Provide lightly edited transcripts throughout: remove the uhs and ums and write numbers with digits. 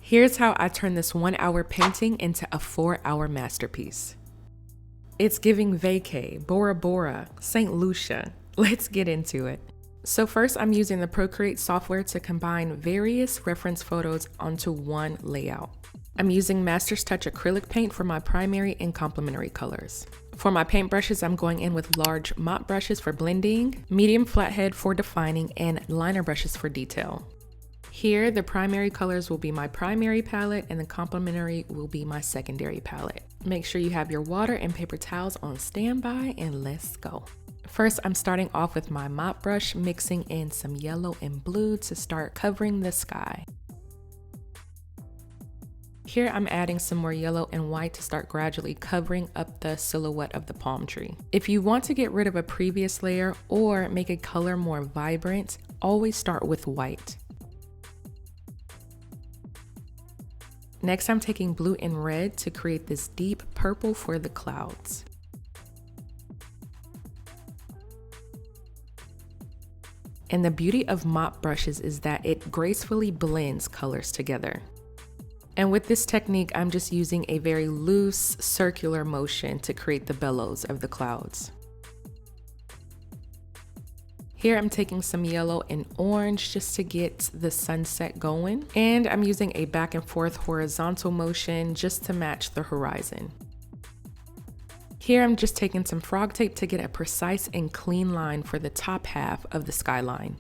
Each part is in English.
Here's how I turn this 1-hour painting into a 4-hour masterpiece. It's giving vacay, Bora Bora, St. Lucia. Let's get into it. So first, I'm using the Procreate software to combine various reference photos onto one layout. I'm using Master's Touch acrylic paint for my primary and complementary colors. For my paint brushes, I'm going in with large mop brushes for blending, medium flathead for defining, and liner brushes for detail. Here, the primary colors will be my primary palette and the complementary will be my secondary palette. Make sure you have your water and paper towels on standby and let's go. First, I'm starting off with my mop brush, mixing in some yellow and blue to start covering the sky. Here, I'm adding some more yellow and white to start gradually covering up the silhouette of the palm tree. If you want to get rid of a previous layer or make a color more vibrant, always start with white. Next, I'm taking blue and red to create this deep purple for the clouds. And the beauty of mop brushes is that it gracefully blends colors together. And with this technique, I'm just using a very loose circular motion to create the bellows of the clouds. Here I'm taking some yellow and orange just to get the sunset going. And I'm using a back and forth horizontal motion just to match the horizon. Here I'm just taking some frog tape to get a precise and clean line for the top half of the skyline.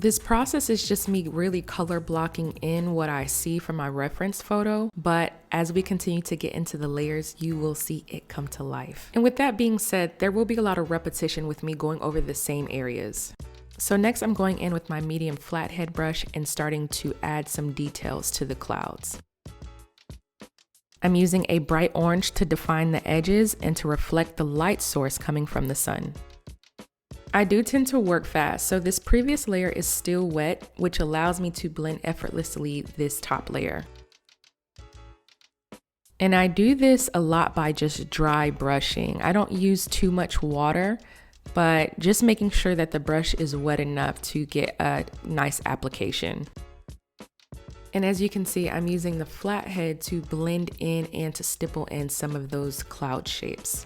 This process is just me really color blocking in what I see from my reference photo, but as we continue to get into the layers, you will see it come to life. And with that being said, there will be a lot of repetition with me going over the same areas. So next I'm going in with my medium flathead brush and starting to add some details to the clouds. I'm using a bright orange to define the edges and to reflect the light source coming from the sun. I do tend to work fast, so this previous layer is still wet, which allows me to blend effortlessly this top layer. And I do this a lot by just dry brushing. I don't use too much water, but just making sure that the brush is wet enough to get a nice application. And as you can see, I'm using the flathead to blend in and to stipple in some of those cloud shapes.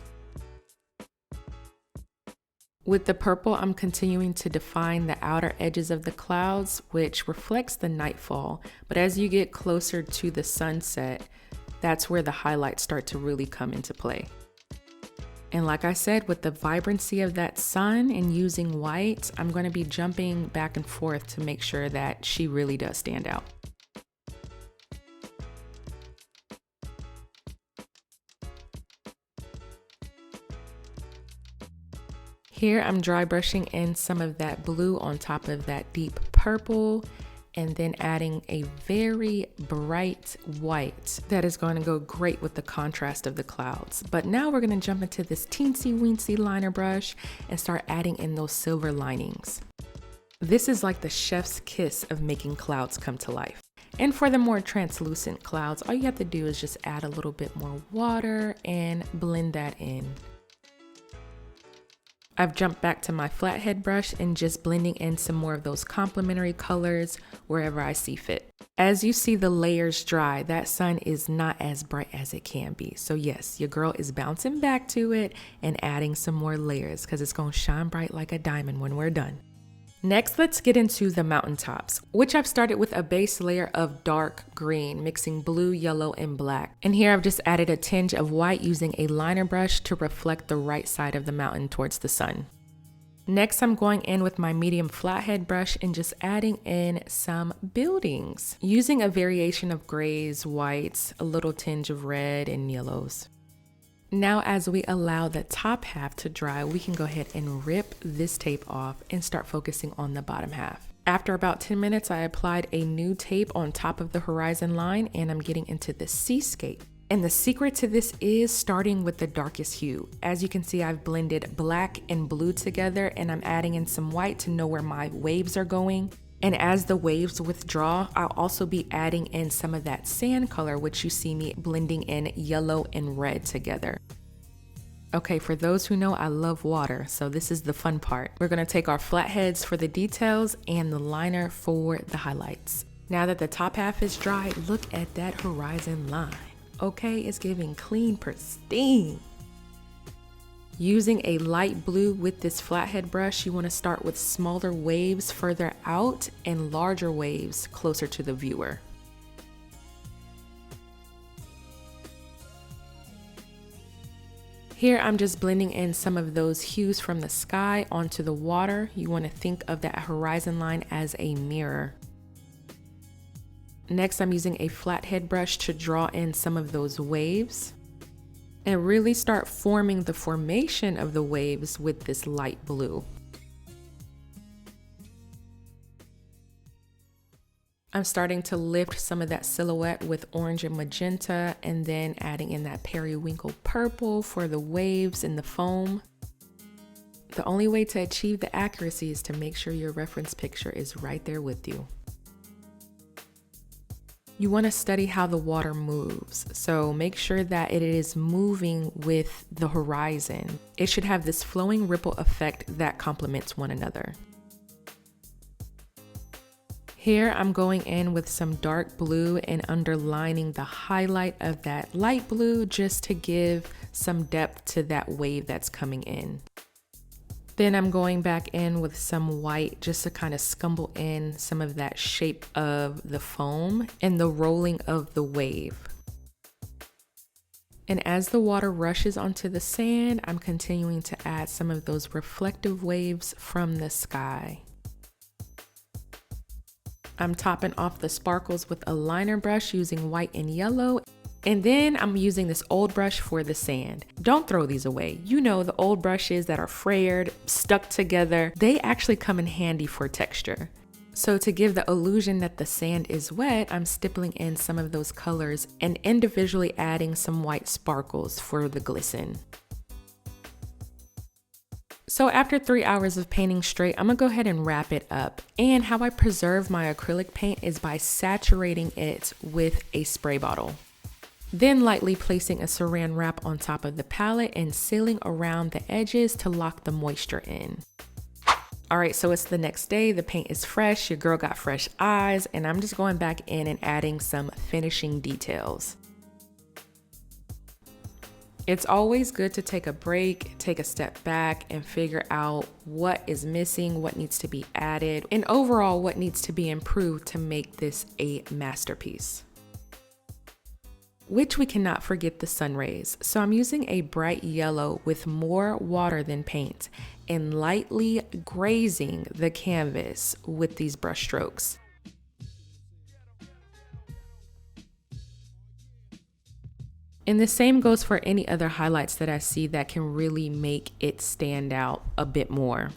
With the purple, I'm continuing to define the outer edges of the clouds, which reflects the nightfall. But as you get closer to the sunset, that's where the highlights start to really come into play. And like I said, with the vibrancy of that sun and using white, I'm going to be jumping back and forth to make sure that she really does stand out. Here I'm dry brushing in some of that blue on top of that deep purple and then adding a very bright white that is going to go great with the contrast of the clouds. But now we're going to jump into this teensy weensy liner brush and start adding in those silver linings. This is like the chef's kiss of making clouds come to life. And for the more translucent clouds, all you have to do is just add a little bit more water and blend that in. I've jumped back to my flathead brush and just blending in some more of those complementary colors wherever I see fit. As you see the layers dry, that sun is not as bright as it can be. So yes, your girl is bouncing back to it and adding some more layers because it's going to shine bright like a diamond when we're done. Next, let's get into the mountaintops, which I've started with a base layer of dark green, mixing blue, yellow, and black. And here I've just added a tinge of white using a liner brush to reflect the right side of the mountain towards the sun. Next, I'm going in with my medium flathead brush and just adding in some buildings, using a variation of grays, whites, a little tinge of red, and yellows. Now, as we allow the top half to dry, we can go ahead and rip this tape off and start focusing on the bottom half. After about 10 minutes, I applied a new tape on top of the horizon line and I'm getting into the seascape. And the secret to this is starting with the darkest hue. As you can see, I've blended black and blue together and I'm adding in some white to know where my waves are going. And as the waves withdraw, I'll also be adding in some of that sand color, which you see me blending in yellow and red together. Okay, for those who know, I love water, so this is the fun part. We're gonna take our flatheads for the details and the liner for the highlights. Now that the top half is dry, look at that horizon line. Okay, it's giving clean, pristine. Using a light blue with this flathead brush, you wanna start with smaller waves further out and larger waves closer to the viewer. Here I'm just blending in some of those hues from the sky onto the water. You want to think of that horizon line as a mirror. Next, I'm using a flathead brush to draw in some of those waves and really start forming the formation of the waves with this light blue. I'm starting to lift some of that silhouette with orange and magenta, and then adding in that periwinkle purple for the waves and the foam. The only way to achieve the accuracy is to make sure your reference picture is right there with you. You want to study how the water moves, so make sure that it is moving with the horizon. It should have this flowing ripple effect that complements one another. Here I'm going in with some dark blue and underlining the highlight of that light blue just to give some depth to that wave that's coming in. Then I'm going back in with some white just to kind of scumble in some of that shape of the foam and the rolling of the wave. And as the water rushes onto the sand, I'm continuing to add some of those reflective waves from the sky. I'm topping off the sparkles with a liner brush using white and yellow. And then I'm using this old brush for the sand. Don't throw these away. You know, the old brushes that are frayed, stuck together, they actually come in handy for texture. So to give the illusion that the sand is wet, I'm stippling in some of those colors and individually adding some white sparkles for the glisten. So after 3 hours of painting straight, I'm gonna go ahead and wrap it up. And how I preserve my acrylic paint is by saturating it with a spray bottle. Then lightly placing a saran wrap on top of the palette and sealing around the edges to lock the moisture in. All right, so it's the next day, the paint is fresh, your girl got fresh eyes, and I'm just going back in and adding some finishing details. It's always good to take a break, take a step back, and figure out what is missing, what needs to be added, and overall what needs to be improved to make this a masterpiece. Which we cannot forget the sun rays. So I'm using a bright yellow with more water than paint and lightly grazing the canvas with these brush strokes. And the same goes for any other highlights that I see that can really make it stand out a bit more.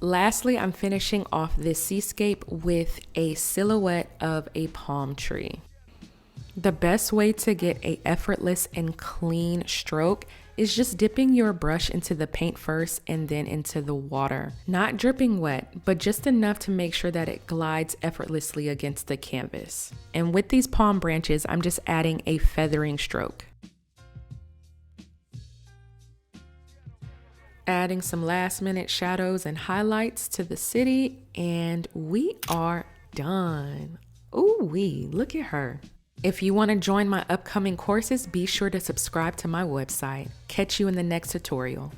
Lastly, I'm finishing off this seascape with a silhouette of a palm tree. The best way to get an effortless and clean stroke is just dipping your brush into the paint first and then into the water. Not dripping wet, but just enough to make sure that it glides effortlessly against the canvas. And with these palm branches, I'm just adding a feathering stroke. Adding some last minute shadows and highlights to the city, and we are done. Ooh-wee, look at her. If you want to join my upcoming courses, be sure to subscribe to my website. Catch you in the next tutorial.